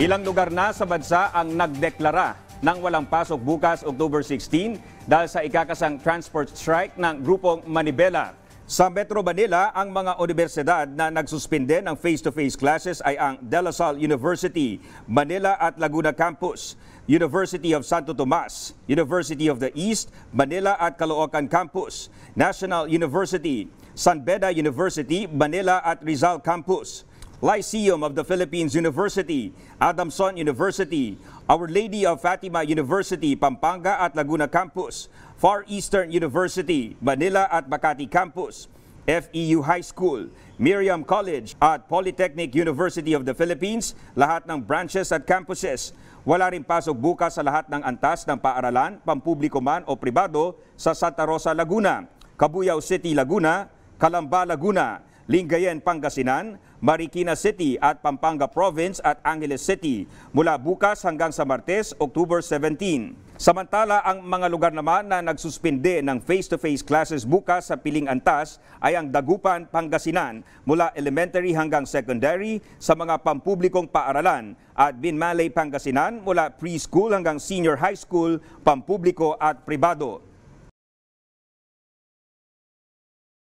Ilang lugar na sa bansa ang nagdeklara ng walang pasok bukas October 16 dahil sa ikakasang transport strike ng grupong Manibela. Sa Metro Manila, ang mga universidad na nagsuspinde ng face-to-face classes ay ang De La Salle University, Manila at Laguna Campus, University of Santo Tomas, University of the East, Manila at Caloocan Campus, National University, San Beda University, Manila at Rizal Campus, Lyceum of the Philippines University, Adamson University, Our Lady of Fatima University, Pampanga at Laguna Campus, Far Eastern University, Manila at Makati Campus, FEU High School, Miriam College at Polytechnic University of the Philippines, lahat ng branches at campuses. Wala rin pasok bukas sa lahat ng antas ng paaralan, pampubliko man o pribado sa Santa Rosa, Laguna, Cabuyao City, Laguna, Calamba, Laguna, Lingayen, Pangasinan, Marikina City at Pampanga Province at Angeles City mula bukas hanggang sa Martes, October 17. Samantala, ang mga lugar naman na nagsuspinde ng face-to-face classes bukas sa piling antas ay ang Dagupan, Pangasinan mula elementary hanggang secondary sa mga pampublikong paaralan at Binmalay, Pangasinan mula preschool hanggang senior high school, pampubliko at pribado.